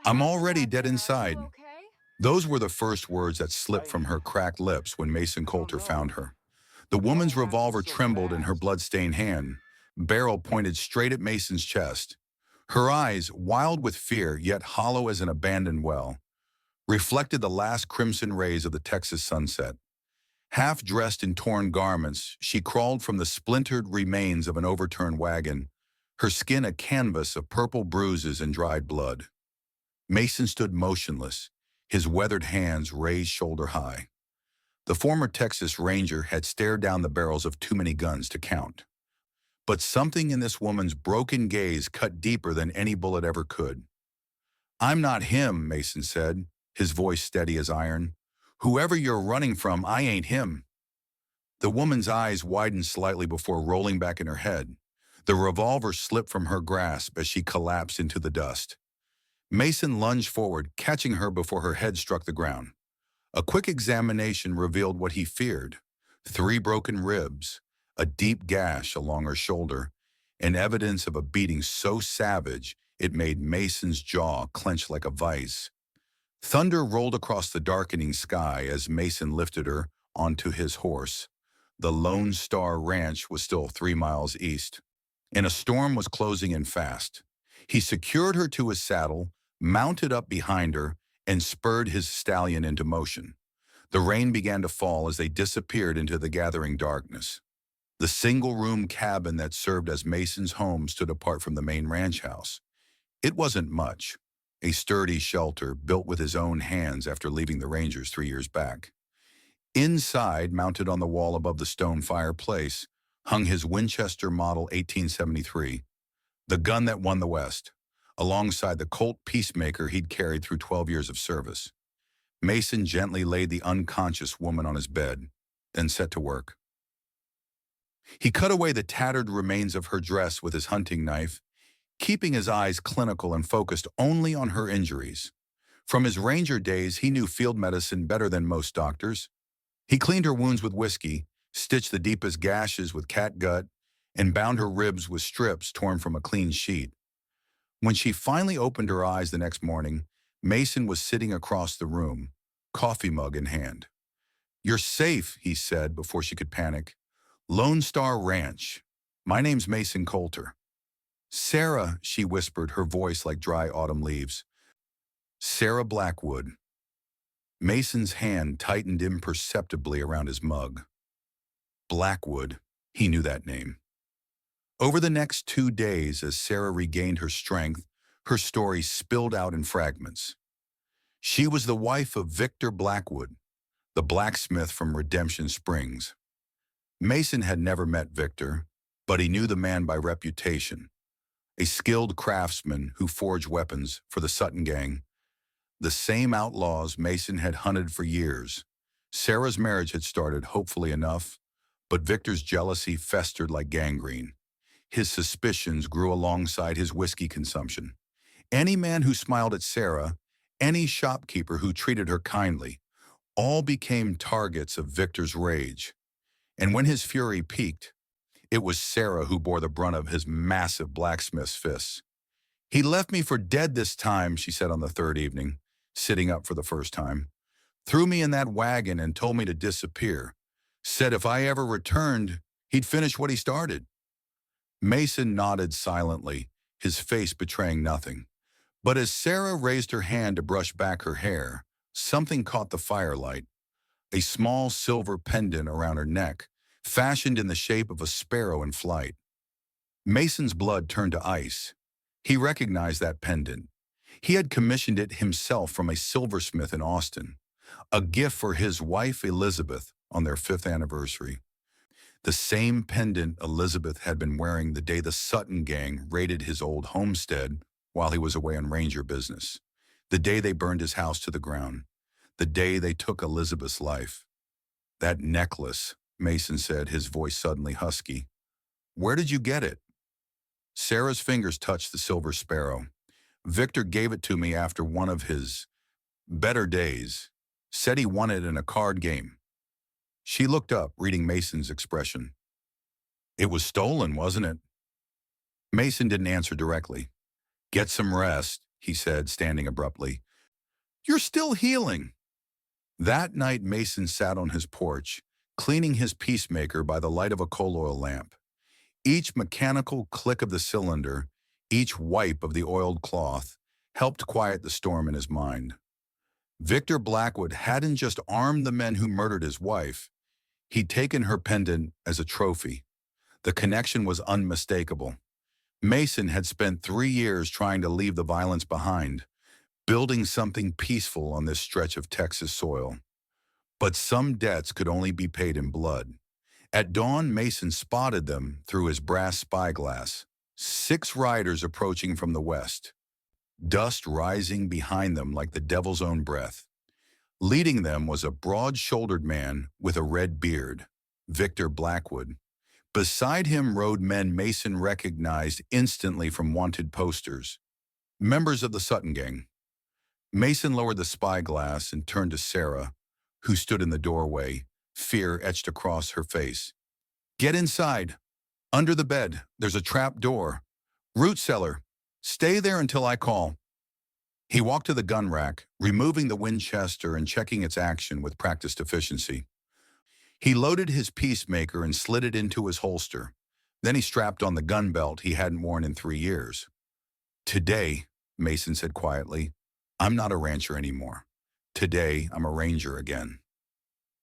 I'm Hey, already dead Walter, are you inside. okay? Those were the first words that slipped I from her cracked lips when Mason I don't Coulter found know. her. The It all woman's happened revolver so trembled in her fast. blood-stained hand, barrel pointed straight at Mason's chest. Her eyes, wild with fear yet hollow as an abandoned well, reflected the last crimson rays of the Texas sunset. Half dressed in torn garments, she crawled from the splintered remains of an overturned wagon, her skin a canvas of purple bruises and dried blood. Mason stood motionless, his weathered hands raised shoulder high. The former Texas Ranger had stared down the barrels of too many guns to count. But something in this woman's broken gaze cut deeper than any bullet ever could. "I'm not him," Mason said, his voice steady as iron. "Whoever you're running from, I ain't him." The woman's eyes widened slightly before rolling back in her head. The revolver slipped from her grasp as she collapsed into the dust. Mason lunged forward, catching her before her head struck the ground. A quick examination revealed what he feared: 3 broken ribs, a deep gash along her shoulder, and evidence of a beating so savage it made Mason's jaw clench like a vice. Thunder rolled across the darkening sky as Mason lifted her onto his horse. The Lone Star Ranch was still 3 miles east, and a storm was closing in fast. He secured her to his saddle, mounted up behind her, and spurred his stallion into motion. The rain began to fall as they disappeared into the gathering darkness. The single-room cabin that served as Mason's home stood apart from the main ranch house. It wasn't much, a sturdy shelter built with his own hands after leaving the Rangers 3 years back. Inside, mounted on the wall above the stone fireplace, hung his Winchester Model 1873, the gun that won the West, alongside the Colt Peacemaker he'd carried through 12 years of service. Mason gently laid the unconscious woman on his bed, then set to work. He cut away the tattered remains of her dress with his hunting knife, keeping his eyes clinical and focused only on her injuries. From his ranger days, he knew field medicine better than most doctors. He cleaned her wounds with whiskey, stitched the deepest gashes with catgut, and bound her ribs with strips torn from a clean sheet. When she finally opened her eyes the next morning, Mason was sitting across the room, coffee mug in hand. "You're safe," he said before she could panic. "Lone Star Ranch. My name's Mason Coulter." "Sarah," she whispered, her voice like dry autumn leaves. "Sarah Blackwood." Mason's hand tightened imperceptibly around his mug. Blackwood. He knew that name. Over the next 2 days, as Sarah regained her strength, her story spilled out in fragments. She was the wife of Victor Blackwood, the blacksmith from Redemption Springs. Mason had never met Victor, but he knew the man by reputation, a skilled craftsman who forged weapons for the Sutton Gang, the same outlaws Mason had hunted for years. Sarah's marriage had started hopefully enough, but Victor's jealousy festered like gangrene. His suspicions grew alongside his whiskey consumption. Any man who smiled at Sarah, any shopkeeper who treated her kindly, all became targets of Victor's rage. And when his fury peaked, it was Sarah who bore the brunt of his massive blacksmith's fists. "He left me for dead this time," she said on the third evening, sitting up for the first time. "Threw me in that wagon and told me to disappear. Said if I ever returned, he'd finish what he started." Mason nodded silently, his face betraying nothing. But as Sarah raised her hand to brush back her hair, something caught the firelight, a small silver pendant around her neck, fashioned in the shape of a sparrow in flight. Mason's blood turned to ice. He recognized that pendant. He had commissioned it himself from a silversmith in Austin, a gift for his wife Elizabeth on their 5th anniversary. The same pendant Elizabeth had been wearing the day the Sutton Gang raided his old homestead while he was away on ranger business, the day they burned his house to the ground, the day they took Elizabeth's life. "That necklace," Mason said, his voice suddenly husky. "Where did you get it?" Sarah's fingers touched the silver sparrow. "Victor gave it to me after one of his better days. Said he won it in a card game." She looked up, reading Mason's expression. "It was stolen, wasn't it?" Mason didn't answer directly. "Get some rest," he said, standing abruptly. You're still healing. That night, Mason sat on his porch, cleaning his peacemaker by the light of a coal oil lamp. Each mechanical click of the cylinder, each wipe of the oiled cloth, helped quiet the storm in his mind. Victor Blackwood hadn't just armed the men who murdered his wife. He'd taken her pendant as a trophy. The connection was unmistakable. Mason had spent 3 years trying to leave the violence behind, building something peaceful on this stretch of Texas soil. But some debts could only be paid in blood. At dawn, Mason spotted them through his brass spyglass. 6 riders approaching from the west, dust rising behind them like the devil's own breath. Leading them was a broad-shouldered man with a red beard, Victor Blackwood. Beside him rode men Mason recognized instantly from wanted posters, members of the Sutton Gang. Mason lowered the spyglass and turned to Sarah, who stood in the doorway, fear etched across her face. Get inside. Under the bed, there's a trap door. Root cellar. Stay there until I call. He walked to the gun rack, removing the Winchester and checking its action with practiced efficiency. He loaded his peacemaker and slid it into his holster. Then he strapped on the gun belt he hadn't worn in 3 years. Today, Mason said quietly, I'm not a rancher anymore. Today, I'm a ranger again.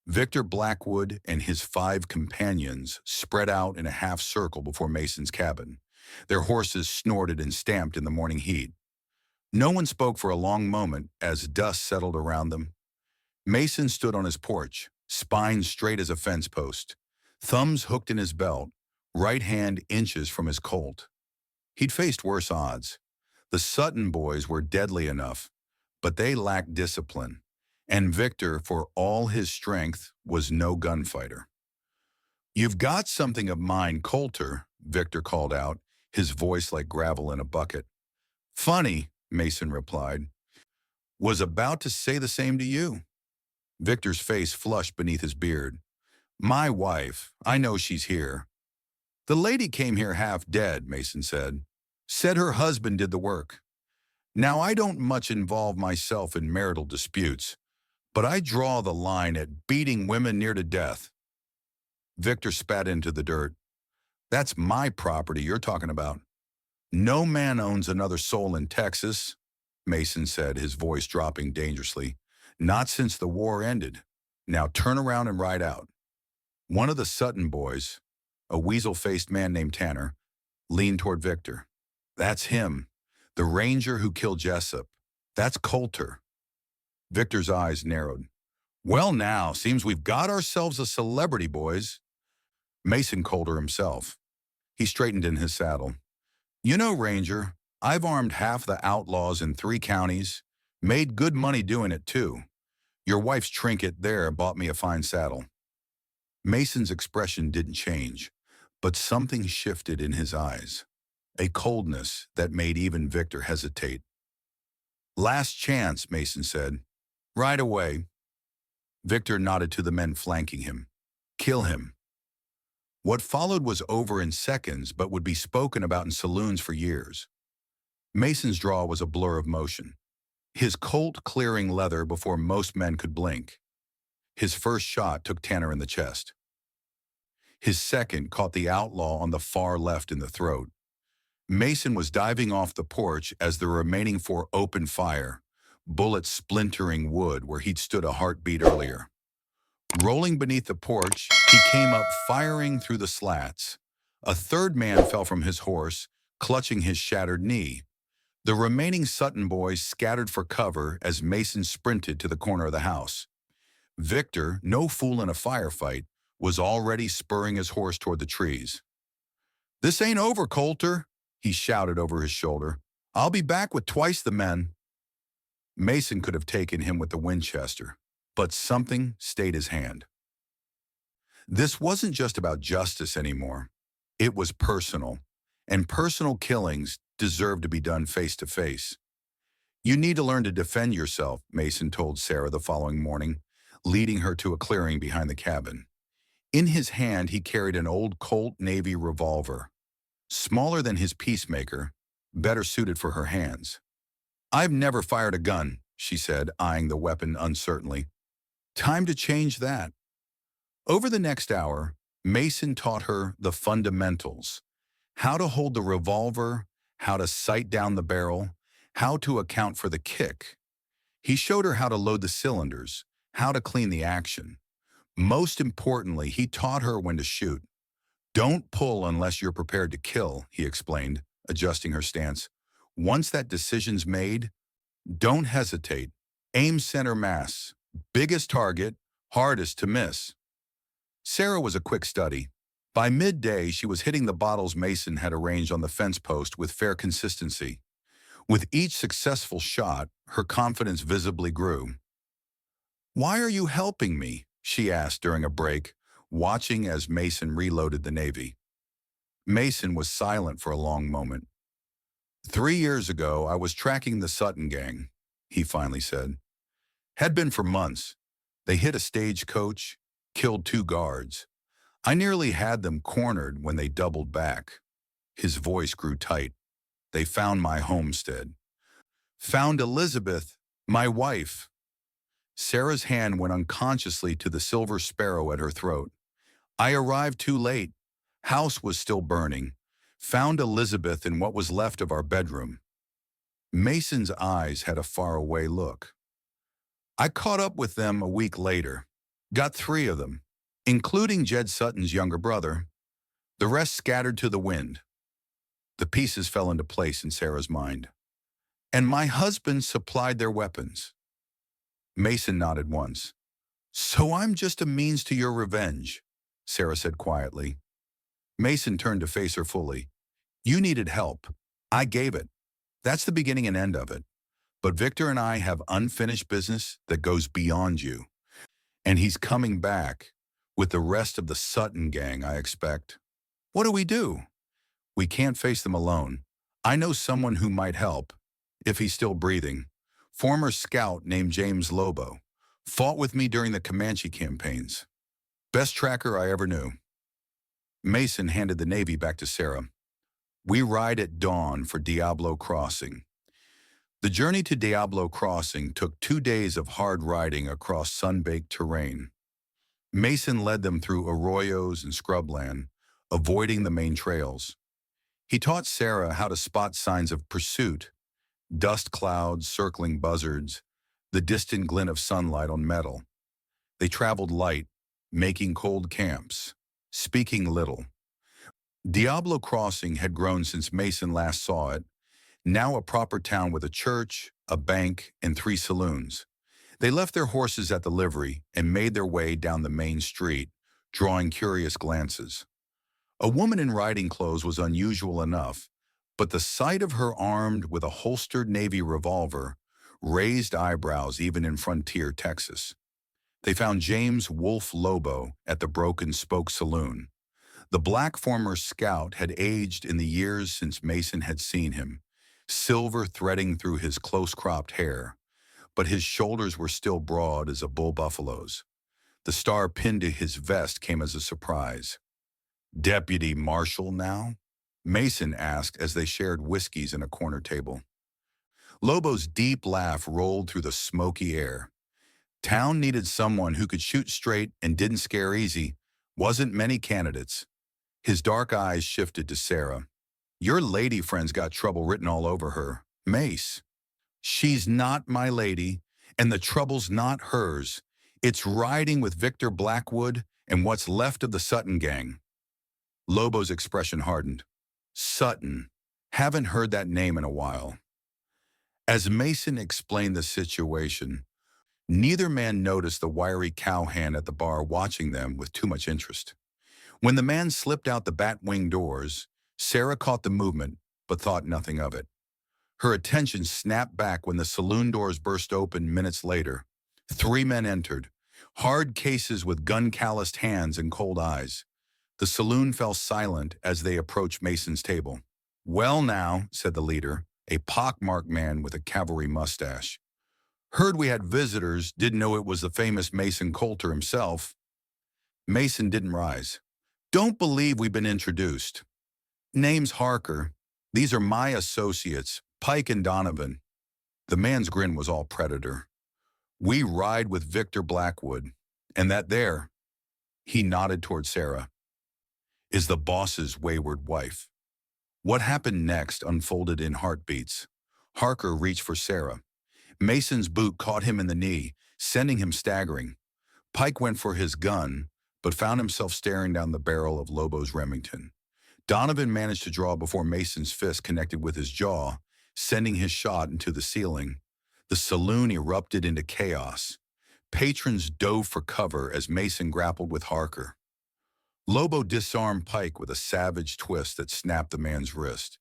Victor Blackwood and his 5 companions spread out in a half circle before Mason's cabin. Their horses snorted and stamped in the morning heat. No one spoke for a long moment as dust settled around them. Mason stood on his porch, spine straight as a fence post, thumbs hooked in his belt, right hand inches from his Colt. He'd faced worse odds. The Sutton boys were deadly enough, but they lacked discipline, and Victor, for all his strength, was no gunfighter. You've got something of mine, Coulter, Victor called out, his voice like gravel in a bucket. Funny, Mason replied. Was about to say the same to you. Victor's face flushed beneath his beard. My wife, I know she's here. The lady came here half dead, Mason said. Said her husband did the work. Now, I don't much involve myself in marital disputes, but I draw the line at beating women near to death. Victor spat into the dirt. That's my property you're talking about. No man owns another soul in Texas, Mason said, his voice dropping dangerously. Not since the war ended. Now turn around and ride out. One of the Sutton boys, a weasel-faced man named Tanner, leaned toward Victor. That's him, the ranger who killed Jessup. That's Coulter. Victor's eyes narrowed. Well now, seems we've got ourselves a celebrity, boys. Mason Coulter himself. He straightened in his saddle. You know, Ranger, I've armed half the outlaws in 3 counties. Made good money doing it, too. Your wife's trinket there bought me a fine saddle. Mason's expression didn't change, but something shifted in his eyes. A coldness that made even Victor hesitate. Last chance, Mason said. Right away. Victor nodded to the men flanking him. Kill him. What followed was over in seconds, but would be spoken about in saloons for years. Mason's draw was a blur of motion, his Colt clearing leather before most men could blink. His first shot took Tanner in the chest. His second caught the outlaw on the far left in the throat. Mason was diving off the porch as the remaining 4 opened fire, bullets splintering wood where he'd stood a heartbeat earlier. Rolling beneath the porch, he came up firing through the slats. A third man fell from his horse, clutching his shattered knee. The remaining Sutton boys scattered for cover as Mason sprinted to the corner of the house. Victor, no fool in a firefight, was already spurring his horse toward the trees. This ain't over, Coulter, he shouted over his shoulder. I'll be back with twice the men. Mason could have taken him with the Winchester, but something stayed his hand. This wasn't just about justice anymore. It was personal, and personal killings deserved to be done face to face. You need to learn to defend yourself, Mason told Sarah the following morning, leading her to a clearing behind the cabin. In his hand, he carried an old Colt Navy revolver, smaller than his peacemaker, better suited for her hands. I've never fired a gun, she said, eyeing the weapon uncertainly. Time to change that. Over the next hour, Mason taught her the fundamentals: how to hold the revolver, how to sight down the barrel, how to account for the kick. He showed her how to load the cylinders, how to clean the action. Most importantly, he taught her when to shoot. Don't pull unless you're prepared to kill, he explained, adjusting her stance. Once that decision's made, don't hesitate. Aim center mass. Biggest target, hardest to miss. Sarah was a quick study. By midday, she was hitting the bottles Mason had arranged on the fence post with fair consistency. With each successful shot, her confidence visibly grew. "Why are you helping me?" she asked during a break, watching as Mason reloaded the Navy. Mason was silent for a long moment. 3 years ago, I was tracking the Sutton gang, he finally said. Had been for months. They hit a stagecoach, killed 2 guards. I nearly had them cornered when they doubled back. His voice grew tight. They found my homestead. Found Elizabeth, my wife. Sarah's hand went unconsciously to the silver sparrow at her throat. I arrived too late. House was still burning. Found Elizabeth in what was left of our bedroom. Mason's eyes had a faraway look. I caught up with them a week later. Got 3 of them, including Jed Sutton's younger brother. The rest scattered to the wind. The pieces fell into place in Sarah's mind. And my husband supplied their weapons. Mason nodded once. So I'm just a means to your revenge, Sarah said quietly. Mason turned to face her fully. You needed help. I gave it. That's the beginning and end of it. But Victor and I have unfinished business that goes beyond you. And he's coming back with the rest of the Sutton gang, I expect. What do we do? We can't face them alone. I know someone who might help, if he's still breathing. Former scout named James Lobo. Fought with me during the Comanche campaigns. Best tracker I ever knew. Mason handed the Navy back to Sarah. We ride at dawn for Diablo Crossing. The journey to Diablo Crossing took 2 days of hard riding across sun-baked terrain. Mason led them through arroyos and scrubland, avoiding the main trails. He taught Sarah how to spot signs of pursuit: dust clouds circling buzzards, the distant glint of sunlight on metal. They traveled light, making cold camps, speaking little. Diablo Crossing had grown since Mason last saw it, now a proper town with a church, a bank, and 3 saloons. They left their horses at the livery and made their way down the main street, drawing curious glances. A woman in riding clothes was unusual enough, but the sight of her armed with a holstered Navy revolver raised eyebrows even in frontier Texas. They found James Wolf Lobo at the Broken Spoke Saloon. The black former scout had aged in the years since Mason had seen him, silver threading through his close-cropped hair, but his shoulders were still broad as a bull buffalo's. The star pinned to his vest came as a surprise. Deputy Marshal now? Mason asked as they shared whiskeys in a corner table. Lobo's deep laugh rolled through the smoky air. Town needed someone who could shoot straight and didn't scare easy. Wasn't many candidates. His dark eyes shifted to Sarah. Your lady friend's got trouble written all over her. Mace. She's not my lady, and the trouble's not hers. It's riding with Victor Blackwood and what's left of the Sutton gang. Lobo's expression hardened. Sutton. Haven't heard that name in a while. As Mason explained the situation, neither man noticed the wiry cowhand at the bar watching them with too much interest. When the man slipped out the bat-wing doors, Sarah caught the movement, but thought nothing of it. Her attention snapped back when the saloon doors burst open minutes later. 3 men entered, hard cases with gun-calloused hands and cold eyes. The saloon fell silent as they approached Mason's table. Well now, said the leader, a pockmarked man with a cavalry mustache. Heard we had visitors, didn't know it was the famous Mason Coulter himself. Mason didn't rise. Don't believe we've been introduced. Name's Harker. These are my associates, Pike and Donovan. The man's grin was all predator. "We ride with Victor Blackwood, and that there," he nodded toward Sarah, "is the boss's wayward wife." What happened next unfolded in heartbeats. Harker reached for Sarah. Mason's boot caught him in the knee, sending him staggering. Pike went for his gun, but found himself staring down the barrel of Lobo's Remington. Donovan managed to draw before Mason's fist connected with his jaw, sending his shot into the ceiling. The saloon erupted into chaos. Patrons dove for cover as Mason grappled with Harker. Lobo disarmed Pike with a savage twist that snapped the man's wrist.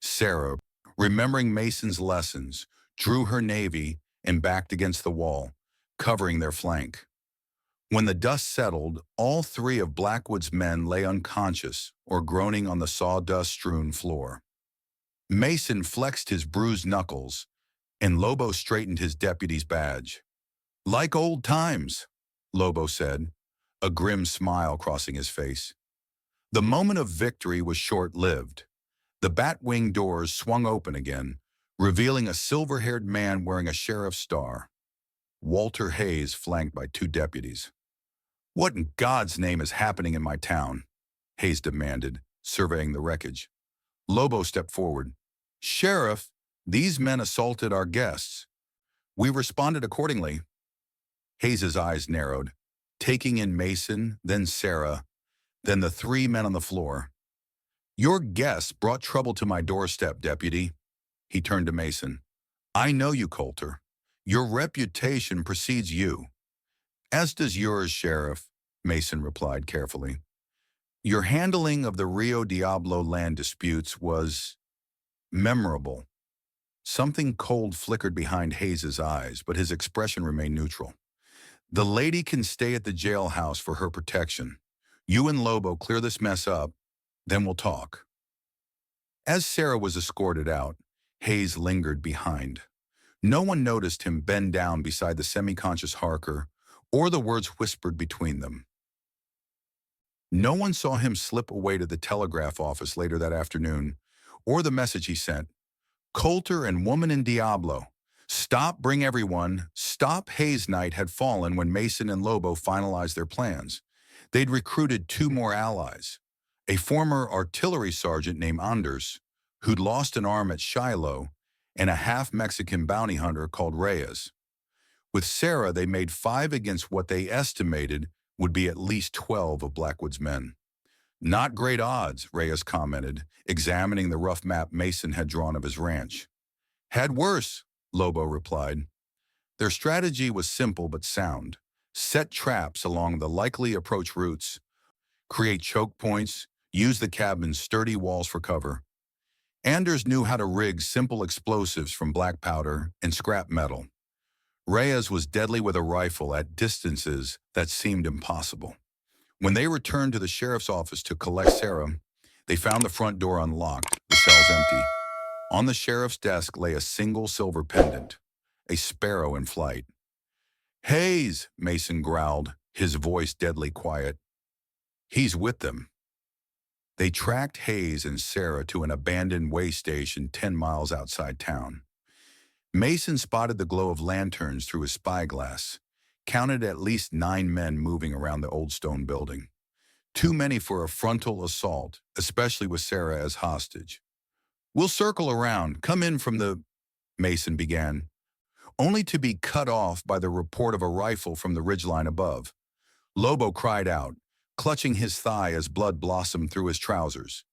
Sarah, remembering Mason's lessons, drew her navy and backed against the wall, covering their flank. When the dust settled, all three of Blackwood's men lay unconscious or groaning on the sawdust-strewn floor. Mason flexed his bruised knuckles, and Lobo straightened his deputy's badge. "Like old times," Lobo said, a grim smile crossing his face. The moment of victory was short-lived. The Batwing doors swung open again, revealing a silver-haired man wearing a sheriff's star. Walter Hayes, flanked by two deputies. "What in God's name is happening in my town?" Hayes demanded, surveying the wreckage. Lobo stepped forward. "Sheriff, these men assaulted our guests. We responded accordingly." Hayes's eyes narrowed, taking in Mason, then Sarah, then the three men on the floor. "Your guests brought trouble to my doorstep, deputy." He turned to Mason. "I know you, Coulter. Your reputation precedes you." "As does yours, Sheriff," Mason replied carefully. "Your handling of the Rio Diablo land disputes was memorable." Something cold flickered behind Hayes's eyes, but his expression remained neutral. "The lady can stay at the jailhouse for her protection. You and Lobo clear this mess up, then we'll talk." As Sarah was escorted out, Hayes lingered behind. No one noticed him bend down beside the semi-conscious Harker, or the words whispered between them. No one saw him slip away to the telegraph office later that afternoon, or the message he sent. "Coulter and woman in Diablo. Stop, bring everyone." Stop Hayes night had fallen when Mason and Lobo finalized their plans. They'd recruited two more allies. A former artillery sergeant named Anders, who'd lost an arm at Shiloh, and a half-Mexican bounty hunter called Reyes. With Sarah, they made 5 against what they estimated would be at least 12 of Blackwood's men. "Not great odds," Reyes commented, examining the rough map Mason had drawn of his ranch. "Had worse," Lobo replied. Their strategy was simple but sound. Set traps along the likely approach routes, create choke points, use the cabin's sturdy walls for cover. Anders knew how to rig simple explosives from black powder and scrap metal. Reyes was deadly with a rifle at distances that seemed impossible. When they returned to the sheriff's office to collect Sarah, they found the front door unlocked, the cells empty. On the sheriff's desk lay a single silver pendant, a sparrow in flight. "Hayes," Mason growled, his voice deadly quiet. "He's with them." They tracked Hayes and Sarah to an abandoned way station 10 miles outside town. Mason spotted the glow of lanterns through his spyglass, counted at least 9 men moving around the old stone building. Too many for a frontal assault, especially with Sarah as hostage. "We'll circle around. Come in from the—" Mason began, only to be cut off by the report of a rifle from the ridgeline above. Lobo cried out, clutching his thigh as blood blossomed through his trousers.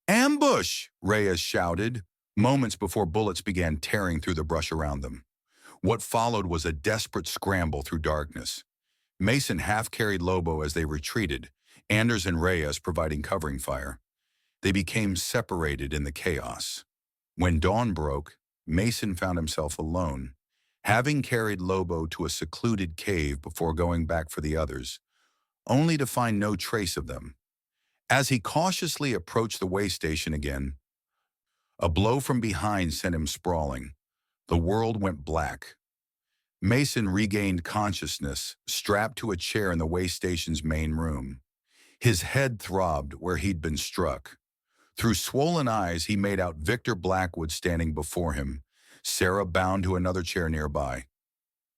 "Ambush!" Reyes shouted, moments before bullets began tearing through the brush around them. What followed was a desperate scramble through darkness. Mason half-carried Lobo as they retreated, Anders and Reyes providing covering fire. They became separated in the chaos. When dawn broke, Mason found himself alone, having carried Lobo to a secluded cave before going back for the others, only to find no trace of them. As he cautiously approached the way station again, a blow from behind sent him sprawling. The world went black. Mason regained consciousness, strapped to a chair in the way station's main room. His head throbbed where he'd been struck. Through swollen eyes, he made out Victor Blackwood standing before him, Sarah bound to another chair nearby.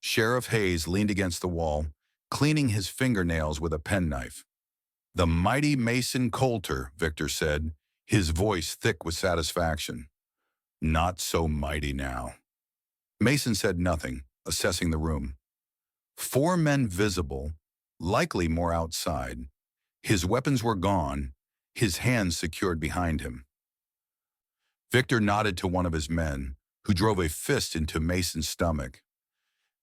Sheriff Hayes leaned against the wall, cleaning his fingernails with a penknife. "The mighty Mason Coulter," Victor said, his voice thick with satisfaction. "Not so mighty now." Mason said nothing, assessing the room. 4 men visible, likely more outside. His weapons were gone, his hands secured behind him. Victor nodded to one of his men, who drove a fist into Mason's stomach.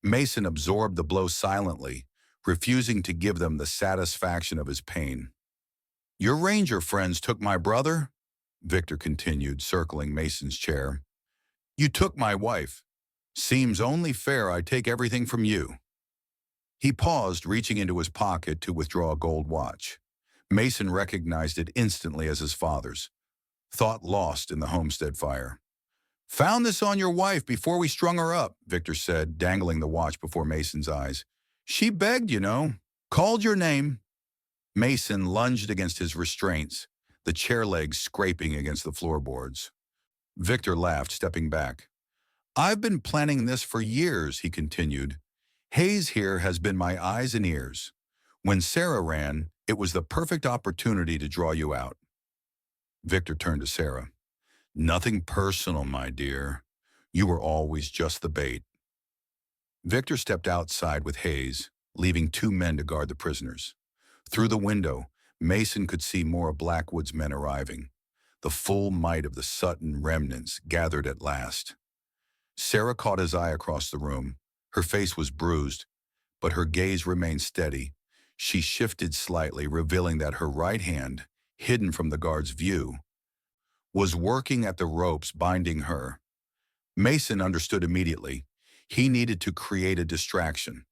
Mason absorbed the blow silently, refusing to give them the satisfaction of his pain. "Your ranger friends took my brother," Victor continued, circling Mason's chair. "You took my wife. Seems only fair I take everything from you." He paused, reaching into his pocket to withdraw a gold watch. Mason recognized it instantly as his father's. Thought lost in the homestead fire. "Found this on your wife before we strung her up," Victor said, dangling the watch before Mason's eyes. "She begged, you know. Called your name." Mason lunged against his restraints, the chair legs scraping against the floorboards. Victor laughed, stepping back. "I've been planning this for years," he continued. "Hayes here has been my eyes and ears. When Sarah ran, it was the perfect opportunity to draw you out." Victor turned to Sarah. "Nothing personal, my dear. You were always just the bait." Victor stepped outside with Hayes, leaving 2 men to guard the prisoners. Through the window, Mason could see more of Blackwood's men arriving. The full might of the Sutton remnants gathered at last. Sarah caught his eye across the room. Her face was bruised, but her gaze remained steady. She shifted slightly, revealing that her right hand, hidden from the guard's view, was working at the ropes binding her. Mason understood immediately. He needed to create a distraction.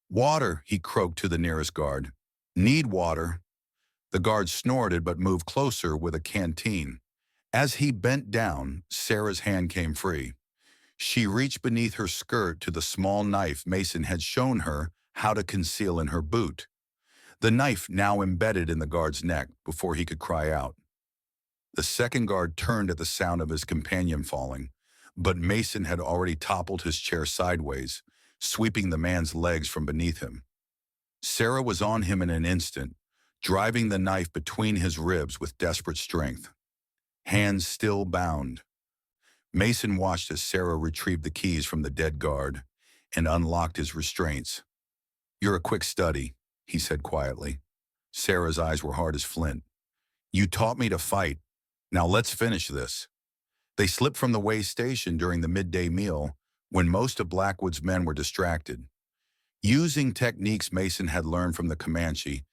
"Water," he croaked to the nearest guard. "Need water." The guard snorted but moved closer with a canteen. As he bent down, Sarah's hand came free. She reached beneath her skirt to the small knife Mason had shown her how to conceal in her boot. The knife now embedded in the guard's neck before he could cry out. The second guard turned at the sound of his companion falling, but Mason had already toppled his chair sideways, sweeping the man's legs from beneath him. Sarah was on him in an instant, driving the knife between his ribs with desperate strength. Hands still bound. Mason watched as Sarah retrieved the keys from the dead guard and unlocked his restraints. "You're a quick study," he said quietly. Sarah's eyes were hard as flint. "You taught me to fight. Now let's finish this." They slipped from the way station during the midday meal when most of Blackwood's men were distracted. Using techniques Mason had learned from the Comanche,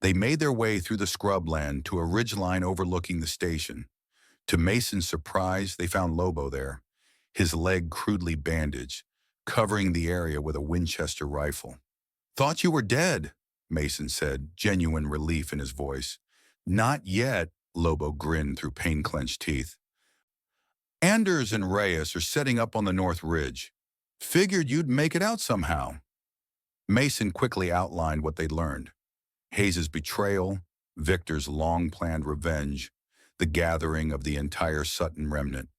they made their way through the scrubland to a ridgeline overlooking the station. To Mason's surprise, they found Lobo there, his leg crudely bandaged, covering the area with a Winchester rifle. "Thought you were dead," Mason said, genuine relief in his voice. "Not yet," Lobo grinned through pain-clenched teeth. "Anders and Reyes are setting up on the North Ridge. Figured you'd make it out somehow." Mason quickly outlined what they'd learned. Hayes' betrayal, Victor's long-planned revenge, the gathering of the entire Sutton remnant.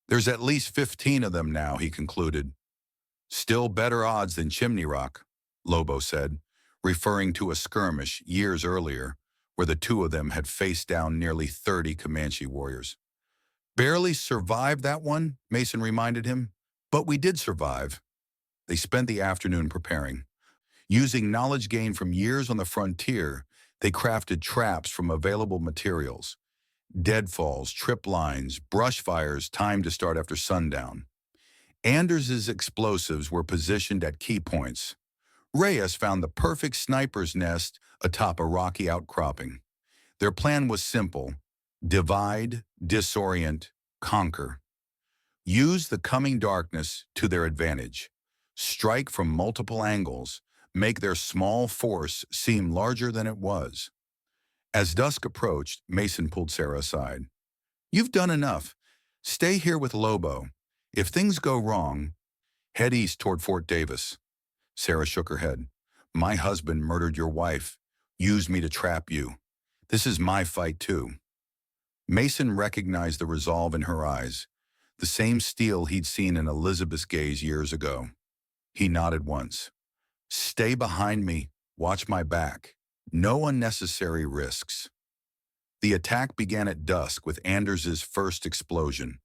"There's at least 15 of them now," he concluded. "Still better odds than Chimney Rock," Lobo said, referring to a skirmish years earlier where the 2 of them had faced down nearly 30 Comanche warriors. "Barely survived that one," Mason reminded him. "But we did survive." They spent the afternoon preparing. Using knowledge gained from years on the frontier, they crafted traps from available materials. Deadfalls, trip lines, brush fires timed to start after sundown. Anders's explosives were positioned at key points. Reyes found the perfect sniper's nest atop a rocky outcropping. Their plan was simple: divide, disorient, conquer. Use the coming darkness to their advantage. Strike from multiple angles, make their small force seem larger than it was. As dusk approached, Mason pulled Sarah aside. "You've done enough. Stay here with Lobo. If things go wrong, head east toward Fort Davis." Sarah shook her head. "My husband murdered your wife, used me to trap you. This is my fight too." Mason recognized the resolve in her eyes. the same steel he'd seen in Elizabeth's gaze years ago. He nodded once. "Stay behind me. Watch my back. No unnecessary risks." The attack began at dusk with Anders's first explosion,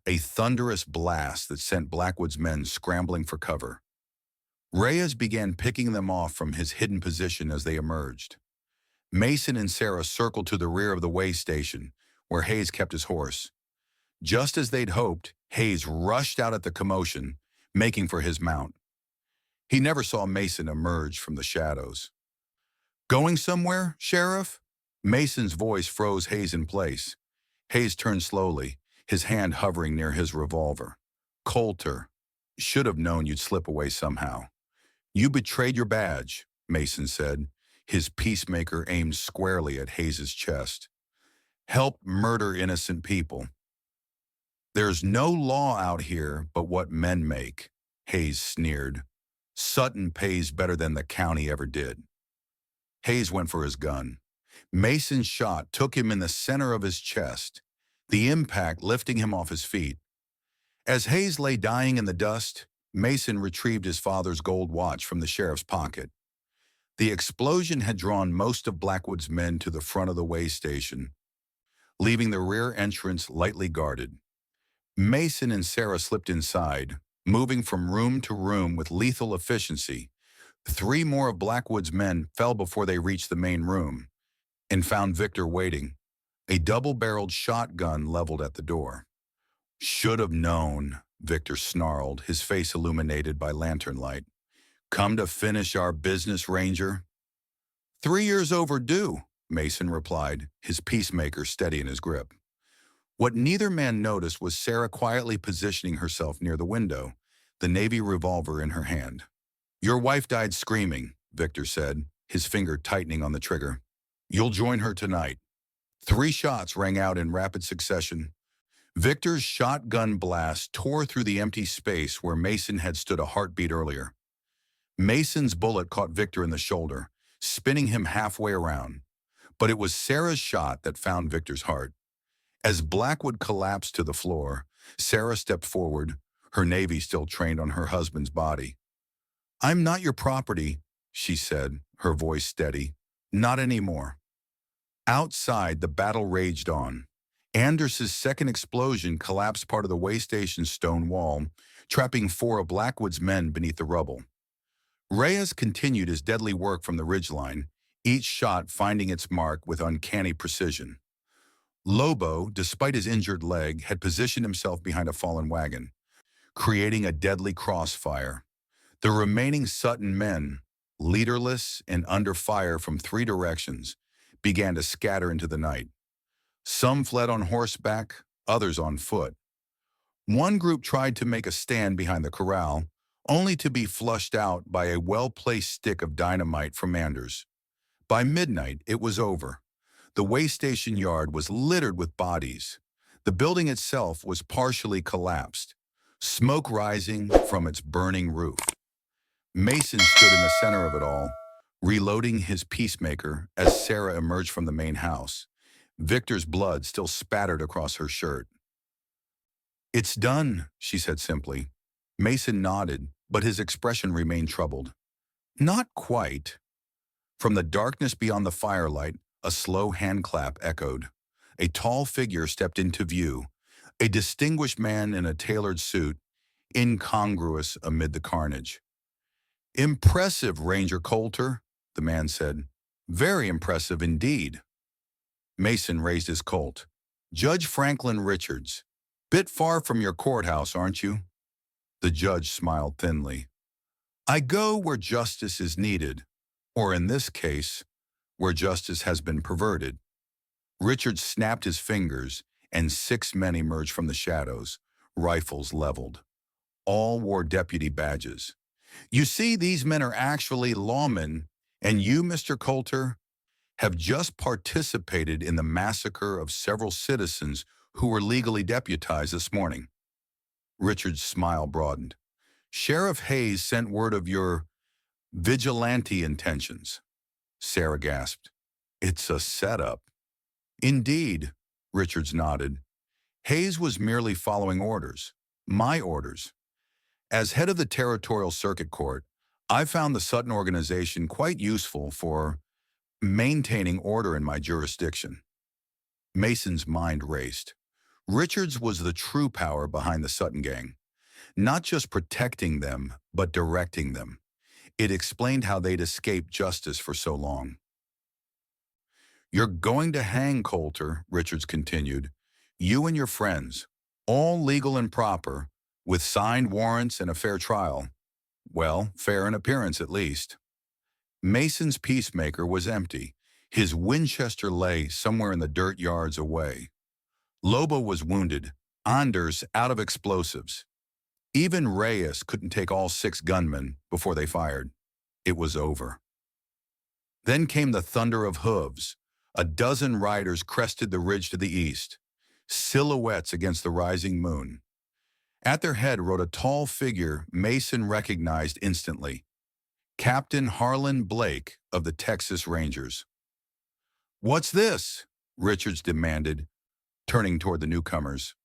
a thunderous blast that sent Blackwood's men scrambling for cover. Reyes began picking them off from his hidden position as they emerged. Mason and Sarah circled to the rear of the way station, where Hayes kept his horse. Just as they'd hoped, Hayes rushed out at the commotion, making for his mount. He never saw Mason emerge from the shadows. "Going somewhere, Sheriff?" Mason's voice froze Hayes in place. Hayes turned slowly, his hand hovering near his revolver. "Coulter, should have known you'd slip away somehow." "You betrayed your badge," Mason said, his peacemaker aimed squarely at Hayes's chest. "Helped murder innocent people." "There's no law out here but what men make," Hayes sneered. "Sutton pays better than the county ever did." Hayes went for his gun. Mason's shot took him in the center of his chest, the impact lifting him off his feet. As Hayes lay dying in the dust, Mason retrieved his father's gold watch from the sheriff's pocket. The explosion had drawn most of Blackwood's men to the front of the way station, leaving the rear entrance lightly guarded. Mason and Sarah slipped inside, moving from room to room with lethal efficiency. 3 more of Blackwood's men fell before they reached the main room and found Victor waiting, a double-barreled shotgun leveled at the door. "Should have known," Victor snarled, his face illuminated by lantern light. "Come to finish our business, Ranger?" "3 years overdue," Mason replied, his peacemaker steady in his grip. What neither man noticed was Sarah quietly positioning herself near the window, the Navy revolver in her hand. "Your wife died screaming," Victor said, his finger tightening on the trigger. "You'll join her tonight." 3 shots rang out in rapid succession. Victor's shotgun blast tore through the empty space where Mason had stood a heartbeat earlier. Mason's bullet caught Victor in the shoulder, spinning him halfway around. But it was Sarah's shot that found Victor's heart. As Blackwood collapsed to the floor, Sarah stepped forward, her Navy still trained on her husband's body. "I'm not your property," she said, her voice steady. "Not anymore." Outside, the battle raged on. Anders's second explosion collapsed part of the way station's stone wall, trapping 4 of Blackwood's men beneath the rubble. Reyes continued his deadly work from the ridgeline, each shot finding its mark with uncanny precision. Lobo, despite his injured leg, had positioned himself behind a fallen wagon, creating a deadly crossfire. The remaining Sutton men, leaderless and under fire from 3 directions, began to scatter into the night. Some fled on horseback, others on foot. One group tried to make a stand behind the corral, only to be flushed out by a well-placed stick of dynamite from Anders. By midnight, it was over. The way station yard was littered with bodies. The building itself was partially collapsed, smoke rising from its burning roof. Mason stood in the center of it all, reloading his peacemaker as Sarah emerged from the main house. Victor's blood still spattered across her shirt. "It's done," she said simply. Mason nodded, but his expression remained troubled. "Not quite." From the darkness beyond the firelight, a slow handclap echoed. A tall figure stepped into view, a distinguished man in a tailored suit, incongruous amid the carnage. "Impressive, Ranger Coulter," the man said. "Very impressive indeed." Mason raised his Colt. "Judge Franklin Richards. Bit far from your courthouse, aren't you?" The judge smiled thinly. "I go where justice is needed, or in this case, where justice has been perverted." Richards snapped his fingers, and 6 men emerged from the shadows, rifles leveled. All wore deputy badges. "You see, these men are actually lawmen, and you, Mr. Coulter, have just participated in the massacre of several citizens who were legally deputized this morning." Richard's smile broadened. "Sheriff Hayes sent word of your vigilante intentions." Sarah gasped. "It's a setup." "Indeed," Richards nodded. Hayes was merely following orders. My orders. As head of the Territorial Circuit Court, I found the Sutton organization quite useful for maintaining order in my jurisdiction. Mason's mind raced. Richards was the true power behind the Sutton gang, not just protecting them, but directing them. It explained how they'd escaped justice for so long. "You're going to hang, Coulter," Richards continued. "You and your friends, all legal and proper, with signed warrants and a fair trial. Well, fair in appearance at least." Mason's peacemaker was empty. His Winchester lay somewhere in the dirt yards away. Lobo was wounded, Anders out of explosives. Even Reyes couldn't take all 6 gunmen before they fired. It was over. Then came the thunder of hooves. A dozen riders crested the ridge to the east, silhouettes against the rising moon. At their head rode a tall figure Mason recognized instantly, Captain Harlan Blake of the Texas Rangers. "What's this?" Richards demanded, turning toward the newcomers.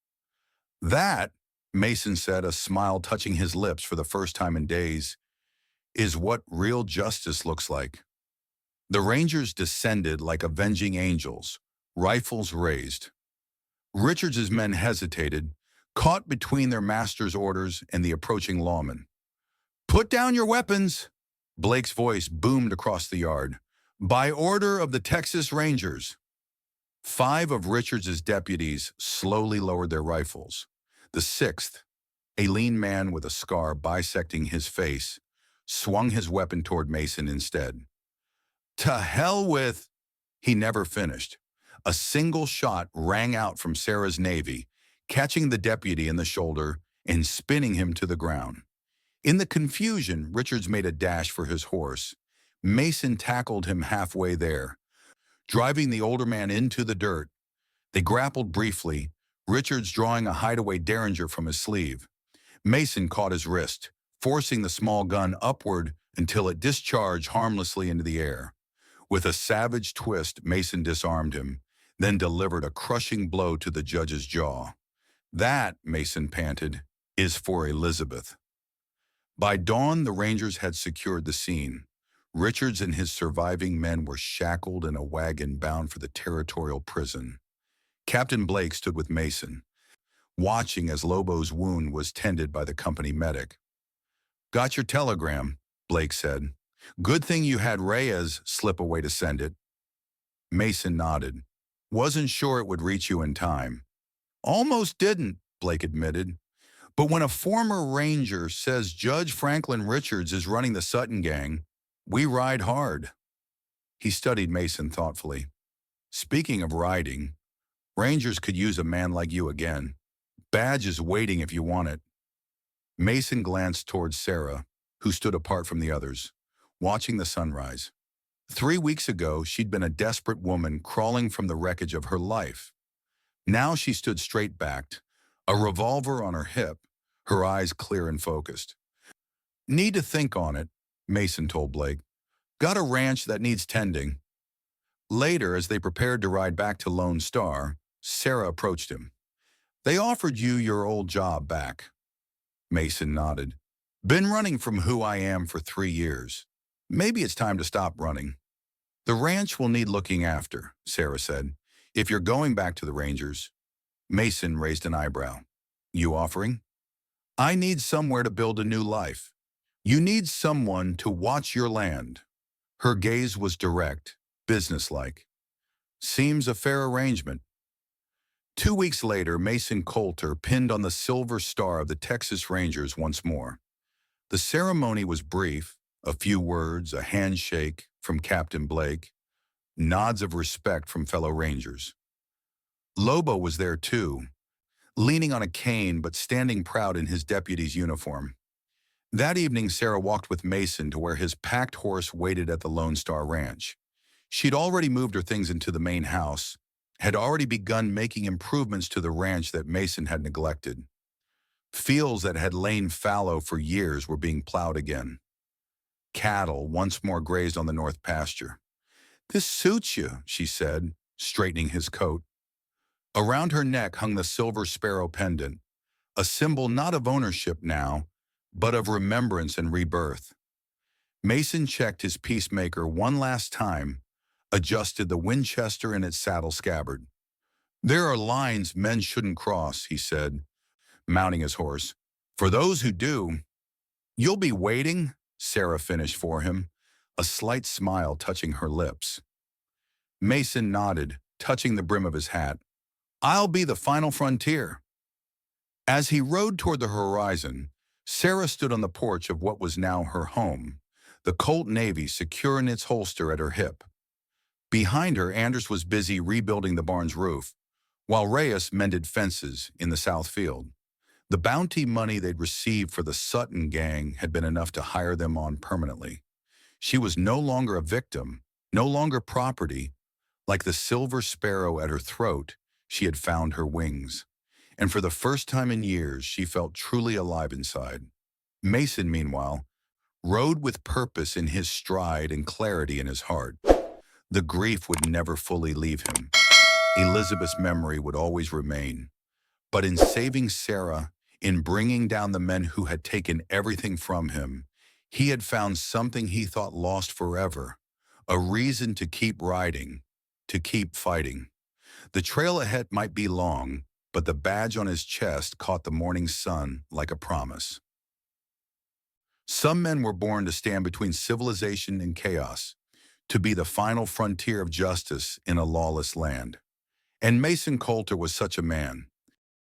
"That," Mason said, a smile touching his lips for the first time in days, "is what real justice looks like." The Rangers descended like avenging angels, rifles raised. Richards's men hesitated, caught between their master's orders and the approaching lawmen. "Put down your weapons!" Blake's voice boomed across the yard. "By order of the Texas Rangers." 5 of Richards's deputies slowly lowered their rifles. The 6th, a lean man with a scar bisecting his face, swung his weapon toward Mason instead. "To hell with—" He never finished. A single shot rang out from Sarah's Navy, catching the deputy in the shoulder and spinning him to the ground. In the confusion, Richards made a dash for his horse. Mason tackled him halfway there, driving the older man into the dirt. They grappled briefly, Richards drawing a hideaway Derringer from his sleeve. Mason caught his wrist, forcing the small gun upward until it discharged harmlessly into the air. With a savage twist, Mason disarmed him, then delivered a crushing blow to the judge's jaw. "That," Mason panted, "is for Elizabeth." By dawn, the Rangers had secured the scene. Richards and his surviving men were shackled in a wagon bound for the territorial prison. Captain Blake stood with Mason, watching as Lobo's wound was tended by the company medic. "Got your telegram," Blake said. "Good thing you had Reyes slip away to send it." Mason nodded. "Wasn't sure it would reach you in time." "Almost didn't," Blake admitted. "But when a former Ranger says Judge Franklin Richards is running the Sutton gang, we ride hard." He studied Mason thoughtfully. "Speaking of riding, Rangers could use a man like you again. Badge is waiting if you want it." Mason glanced towards Sarah, who stood apart from the others, watching the sunrise. 3 weeks ago, she'd been a desperate woman crawling from the wreckage of her life. Now she stood straight-backed, a revolver on her hip, her eyes clear and focused. "Need to think on it," Mason told Blake. "Got a ranch that needs tending." Later, as they prepared to ride back to Lone Star, Sarah approached him. "They offered you your old job back." Mason nodded. "Been running from who I am for 3 years. Maybe it's time to stop running." "The ranch will need looking after," Sarah said. "If you're going back to the Rangers." Mason raised an eyebrow. "You offering?" "I need somewhere to build a new life. You need someone to watch your land." Her gaze was direct, businesslike. "Seems a fair arrangement." 2 weeks later, Mason Coulter pinned on the silver star of the Texas Rangers once more. The ceremony was brief, a few words, a handshake from Captain Blake, nods of respect from fellow Rangers. Lobo was there too, leaning on a cane but standing proud in his deputy's uniform. That evening, Sarah walked with Mason to where his packed horse waited at the Lone Star Ranch. She'd already moved her things into the main house, had already begun making improvements to the ranch that Mason had neglected. Fields that had lain fallow for years were being plowed again. Cattle once more grazed on the north pasture. "This suits you," she said, straightening his coat. Around her neck hung the silver sparrow pendant, a symbol not of ownership now, but of remembrance and rebirth. Mason checked his peacemaker one last time, adjusted the Winchester in its saddle scabbard. "There are lines men shouldn't cross," he said, mounting his horse. "For those who do, you'll be waiting," Sarah finished for him, a slight smile touching her lips. Mason nodded, touching the brim of his hat. "I'll be the final frontier." As he rode toward the horizon, Sarah stood on the porch of what was now her home, the Colt Navy secure in its holster at her hip. Behind her, Anders was busy rebuilding the barn's roof, while Reyes mended fences in the south field. The bounty money they'd received for the Sutton gang had been enough to hire them on permanently. She was no longer a victim, no longer property. Like the silver sparrow at her throat, she had found her wings. And for the first time in years, she felt truly alive inside. Mason, meanwhile, rode with purpose in his stride and clarity in his heart. The grief would never fully leave him. Elizabeth's memory would always remain. But in saving Sarah, in bringing down the men who had taken everything from him, he had found something he thought lost forever, a reason to keep riding, to keep fighting. The trail ahead might be long, but the badge on his chest caught the morning sun like a promise. Some men were born to stand between civilization and chaos, to be the final frontier of justice in a lawless land. And Mason Coulter was such a man.